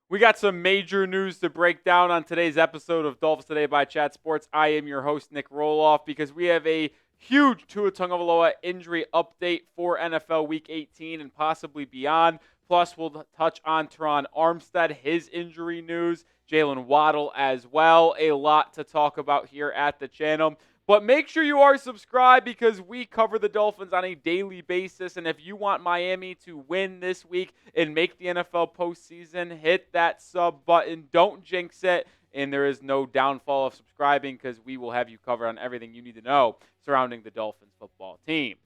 We got some major news to break down on today's episode of Dolphins Today by Chat Sports. I am your host, Nic Rohloff, because we have a huge Tua Tagovailoa injury update for NFL Week 18 and possibly beyond. Plus, we'll touch on Terron Armstead, his injury news, Jaylen Waddle as well. A lot to talk about here at the channel. But make sure you are subscribed because we cover the Dolphins on a daily basis. And if you want Miami to win this week and make the NFL postseason, hit that sub button. Don't jinx it. And there is no downfall of subscribing because we will have you covered on everything you need to know surrounding the Dolphins football team.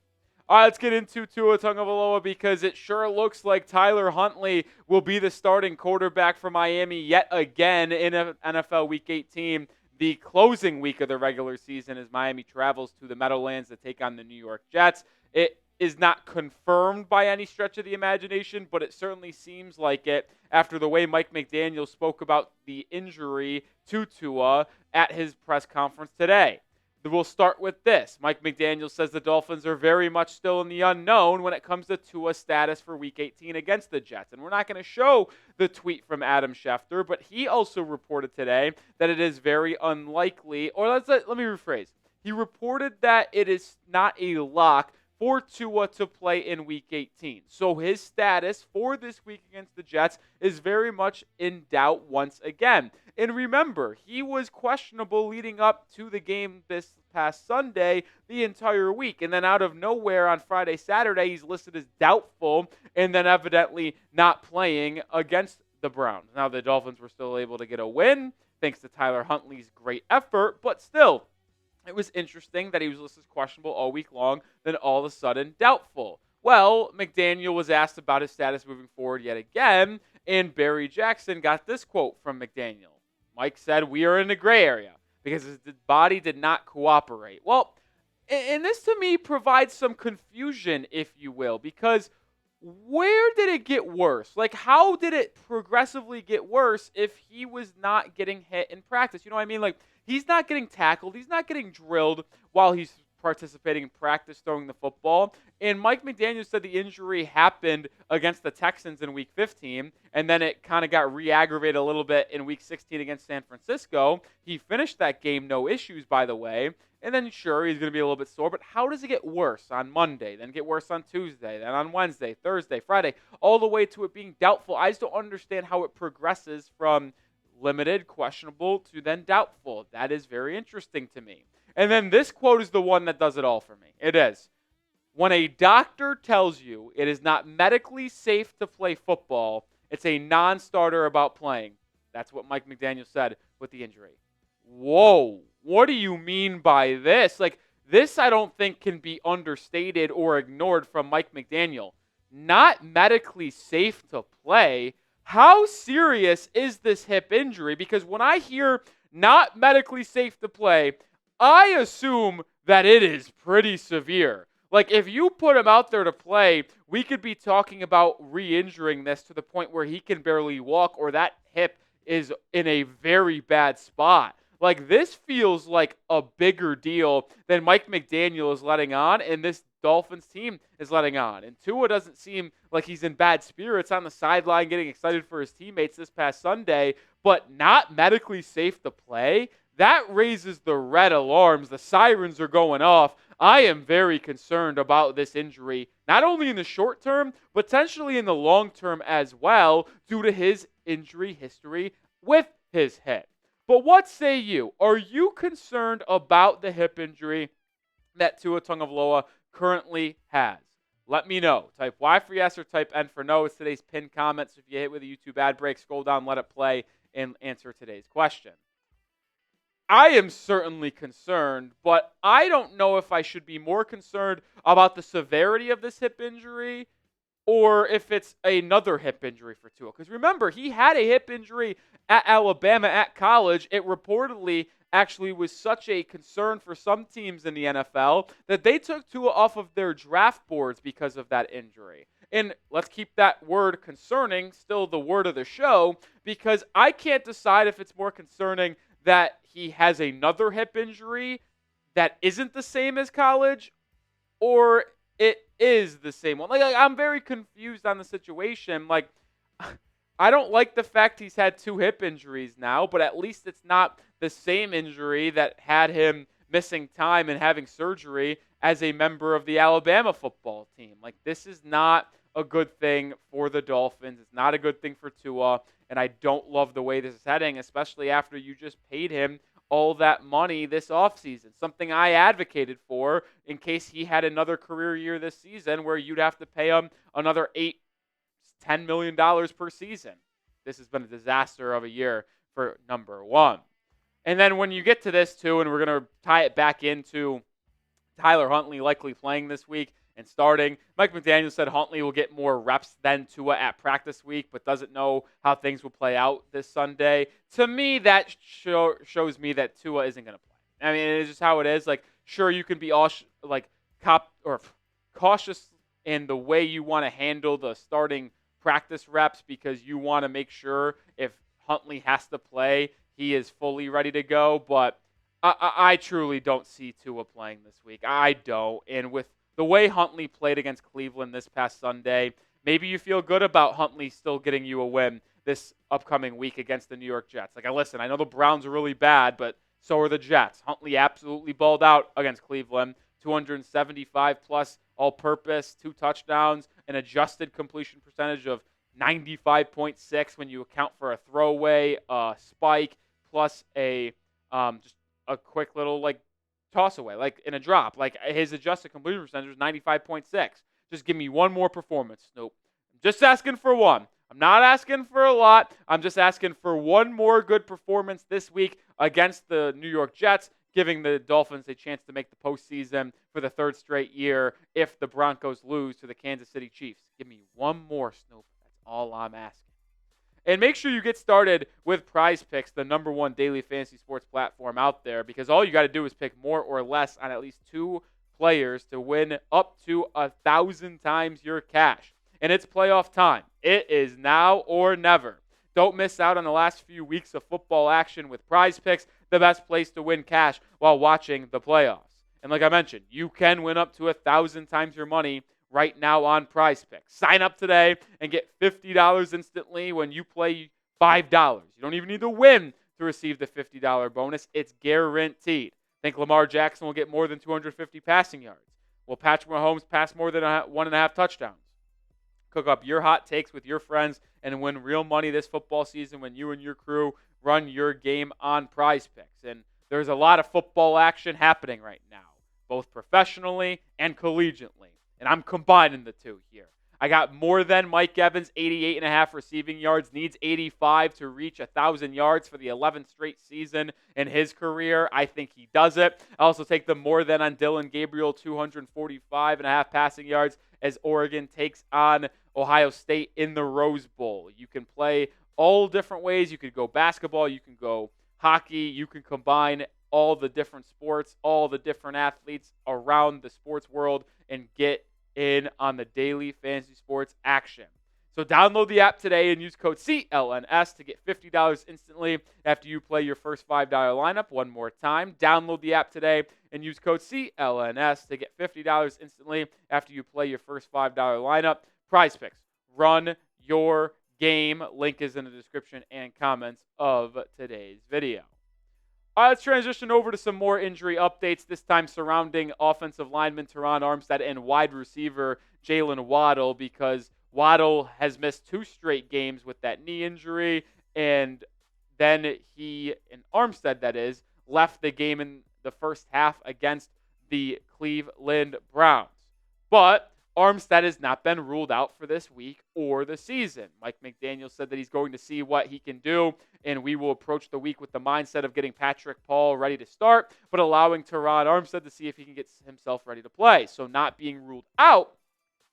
All right, let's get into Tua Tagovailoa because it sure looks like Tyler Huntley will be the starting quarterback for Miami yet again in NFL Week 18. The closing week of the regular season as Miami travels to the Meadowlands to take on the New York Jets. It is not confirmed by any stretch of the imagination, but it certainly seems like it after the way Mike McDaniel spoke about the injury to Tua at his press conference today. We'll start with this. Mike McDaniel says the Dolphins are very much still in the unknown when it comes to Tua's status for Week 18 against the Jets. And we're not going to show the tweet from Adam Schefter, but he also reported today that it is very unlikely, or let me rephrase. He reported that it is not a lock for Tua to play in Week 18. So his status for this week against the Jets is very much in doubt once again. And remember, he was questionable leading up to the game this past Sunday the entire week. And then out of nowhere on Friday, Saturday, he's listed as doubtful and then evidently not playing against the Browns. Now, the Dolphins were still able to get a win thanks to Tyler Huntley's great effort, but still, it was interesting that he was listed as questionable all week long, then all of a sudden doubtful. Well, McDaniel was asked about his status moving forward yet again, and Barry Jackson got this quote from McDaniel. Mike said, "We are in the gray area because his body did not cooperate." Well, and this to me provides some confusion, if you will, because where did it get worse? Like, how did it progressively get worse if he was not getting hit in practice? You know what I mean? Like, he's not getting tackled. He's not getting drilled while he's participating in practice throwing the football. And Mike McDaniel said the injury happened against the Texans in Week 15, and then it kind of got re-aggravated a little bit in Week 16 against San Francisco. He finished that game, no issues, by the way. And then, sure, he's going to be a little bit sore, but how does it get worse on Monday, then get worse on Tuesday, then on Wednesday, Thursday, Friday, all the way to it being doubtful? I just don't understand how it progresses from limited, questionable, to then doubtful. That is very interesting to me. And then this quote is the one that does it all for me. It is, "When a doctor tells you it is not medically safe to play football, it's a non-starter about playing." That's what Mike McDaniel said with the injury. Whoa, what do you mean by this? Like, this I don't think can be understated or ignored from Mike McDaniel. Not medically safe to play. How serious is this hip injury? Because when I hear not medically safe to play, I assume that it is pretty severe. Like, if you put him out there to play, we could be talking about re-injuring this to the point where he can barely walk or that hip is in a very bad spot. Like, this feels like a bigger deal than Mike McDaniel is letting on, and this Dolphins team is letting on. And Tua doesn't seem like he's in bad spirits on the sideline getting excited for his teammates this past Sunday, but not medically safe to play? That raises the red alarms. The sirens are going off. I am very concerned about this injury, not only in the short term, but potentially in the long term as well, due to his injury history with his hip. But what say you? Are you concerned about the hip injury that Tua Tagovailoa currently has? Let me know. Type Y for yes or type N for no. It's today's pinned comment. So if you hit with a YouTube ad break, scroll down, let it play, and answer today's question. I am certainly concerned, but I don't know if I should be more concerned about the severity of this hip injury or if it's another hip injury for Tua. Because remember, he had a hip injury at Alabama at college. It reportedly actually was such a concern for some teams in the NFL that they took Tua off of their draft boards because of that injury. And let's keep that word concerning still the word of the show, because I can't decide if it's more concerning that he has another hip injury that isn't the same as college, or it is the same one. Like, I'm very confused on the situation. Like, I don't like the fact he's had 2 hip injuries now, but at least it's not the same injury that had him missing time and having surgery as a member of the Alabama football team. Like, this is not a good thing for the Dolphins. It's not a good thing for Tua, and I don't love the way this is heading, especially after you just paid him all that money this offseason. Something I advocated for in case he had another career year this season where you'd have to pay him another $10 million per season. This has been a disaster of a year for number one. And then when you get to this too, and we're going to tie it back into Tyler Huntley likely playing this week and starting. Mike McDaniel said Huntley will get more reps than Tua at practice week, but doesn't know how things will play out this Sunday. To me, that shows me that Tua isn't going to play. I mean, it's just how it is. Like, sure, you can be all cautious in the way you want to handle the starting practice reps because you want to make sure if Huntley has to play, he is fully ready to go. But I truly don't see Tua playing this week. I don't. And with the way Huntley played against Cleveland this past Sunday, maybe you feel good about Huntley still getting you a win this upcoming week against the New York Jets. Like, listen, I know the Browns are really bad, but so are the Jets. Huntley absolutely balled out against Cleveland. 275-plus all-purpose, 2 touchdowns, an adjusted completion percentage of 95.6 when you account for a throwaway, spike, plus just a quick little toss away, like in a drop. Like, his adjusted completion percentage was 95.6. Just give me one more performance. Nope. I'm just asking for one. I'm not asking for a lot. I'm just asking for one more good performance this week against the New York Jets, giving the Dolphins a chance to make the postseason for the 3rd straight year if the Broncos lose to the Kansas City Chiefs. Give me one more, Snoop. That's all I'm asking. And make sure you get started with Prize Picks, the #1 daily fantasy sports platform out there, because all you got to do is pick more or less on at least 2 players to win up to 1,000 times your cash. And it's playoff time. It is now or never. Don't miss out on the last few weeks of football action with Prize Picks, the best place to win cash while watching the playoffs. And like I mentioned, you can win up to 1,000 times your money right now on Prize Picks. Sign up today and get $50 instantly when you play $5. You don't even need to win to receive the $50 bonus. It's guaranteed. Think Lamar Jackson will get more than 250 passing yards? Will Patrick Mahomes pass more than 1.5 touchdowns? Cook up your hot takes with your friends and win real money this football season when you and your crew run your game on Prize Picks. And there's a lot of football action happening right now, both professionally and collegiately. And I'm combining the two here. I got more than Mike Evans, 88.5 receiving yards, needs 85 to reach 1,000 yards for the 11th straight season in his career. I think he does it. I also take the more than on Dylan Gabriel, 245.5 passing yards as Oregon takes on Ohio State in the Rose Bowl. You can play all different ways. You could go basketball. You can go hockey. You can combine all the different sports, all the different athletes around the sports world and get in on the daily fantasy sports action. So download the app today and use code CLNS to get $50 instantly after you play your first $5 lineup. One more time, download the app today and use code CLNS to get $50 instantly after you play your first $5 lineup. Prize Picks. Run your game. Link is in the description and comments of today's video. All right, let's transition over to some more injury updates, this time surrounding offensive lineman Terron Armstead and wide receiver Jaylen Waddle, because Waddle has missed 2 straight games with that knee injury, and then Armstead, that is, left the game in the first half against the Cleveland Browns. But Armstead has not been ruled out for this week or the season. Mike McDaniel said that he's going to see what he can do, and we will approach the week with the mindset of getting Patrick Paul ready to start, but allowing Terron Armstead to see if he can get himself ready to play. So not being ruled out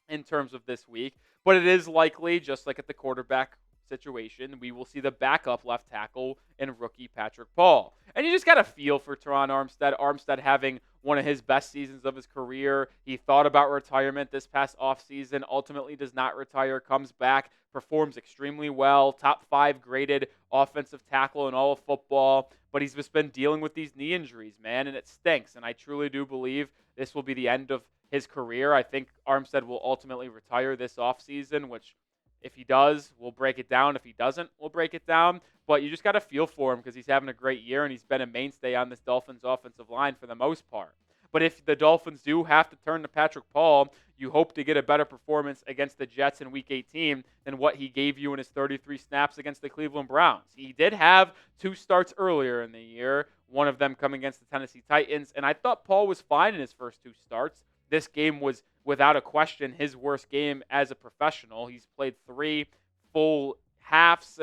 in terms of this week, but it is likely, just like at the quarterback situation, we will see the backup left tackle and rookie Patrick Paul. And you just got to feel for Terron Armstead. Armstead having one of his best seasons of his career. He thought about retirement this past offseason, ultimately does not retire, comes back, performs extremely well, top 5 graded offensive tackle in all of football, but he's just been dealing with these knee injuries, man, and it stinks. And I truly do believe this will be the end of his career. I think Armstead will ultimately retire this offseason, which if he does, we'll break it down. If he doesn't, we'll break it down. But you just got to feel for him because he's having a great year and he's been a mainstay on this Dolphins offensive line for the most part. But if the Dolphins do have to turn to Patrick Paul, you hope to get a better performance against the Jets in Week 18 than what he gave you in his 33 snaps against the Cleveland Browns. He did have 2 starts earlier in the year, one of them coming against the Tennessee Titans, and I thought Paul was fine in his first 2 starts. This game was, without a question, his worst game as a professional. He's played 3 full halves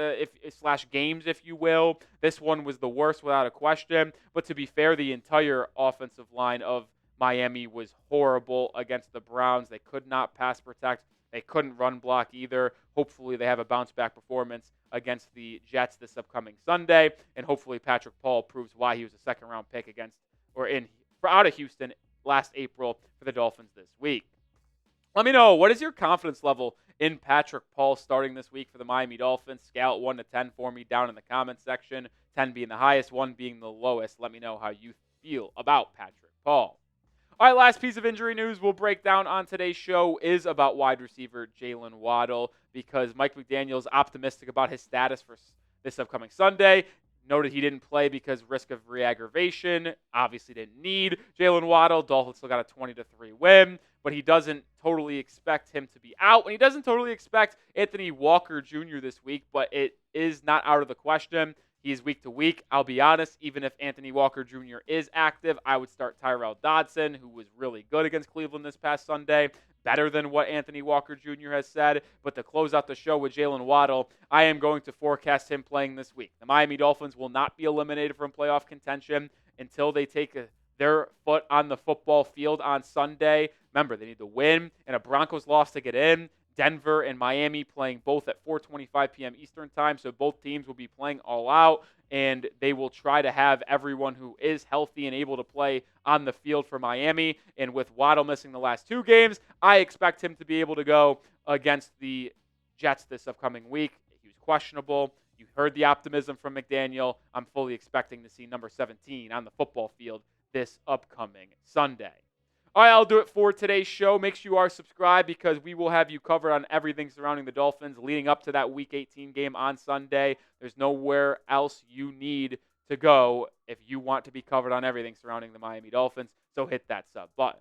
slash games, if you will. This one was the worst without a question. But to be fair, the entire offensive line of Miami was horrible against the Browns. They could not pass protect. They couldn't run block either. Hopefully they have a bounce-back performance against the Jets this upcoming Sunday. And hopefully Patrick Paul proves why he was a second-round pick out of Houston last April for the Dolphins this week. Let me know, what is your confidence level in Patrick Paul starting this week for the Miami Dolphins? Scale it 1 to 10 for me down in the comments section. 10 being the highest, 1 being the lowest. Let me know how you feel about Patrick Paul. All right, last piece of injury news we'll break down on today's show is about wide receiver Jaylen Waddle, because Mike McDaniel is optimistic about his status for this upcoming Sunday. Noted he didn't play because risk of re-aggravation. Obviously didn't need Jaylen Waddle. Dolphins still got a 20-3 win, but he doesn't totally expect him to be out, and he doesn't totally expect Anthony Walker Jr. this week, but it is not out of the question. He is week to week. I'll be honest, even if Anthony Walker Jr. is active, I would start Tyrell Dodson, who was really good against Cleveland this past Sunday, better than what Anthony Walker Jr. has said. But to close out the show with Jaylen Waddle, I am going to forecast him playing this week. The Miami Dolphins will not be eliminated from playoff contention until they take their foot on the football field on Sunday. Remember, they need to win and a Broncos loss to get in. Denver and Miami playing both at 4:25 p.m. Eastern time, so both teams will be playing all out, and they will try to have everyone who is healthy and able to play on the field for Miami. And with Waddle missing the last 2 games, I expect him to be able to go against the Jets this upcoming week. He was questionable. You heard the optimism from McDaniel. I'm fully expecting to see number 17 on the football field this upcoming Sunday. All right, I'll do it for today's show. Make sure you are subscribed because we will have you covered on everything surrounding the Dolphins leading up to that Week 18 game on Sunday. There's nowhere else you need to go if you want to be covered on everything surrounding the Miami Dolphins, so hit that sub button.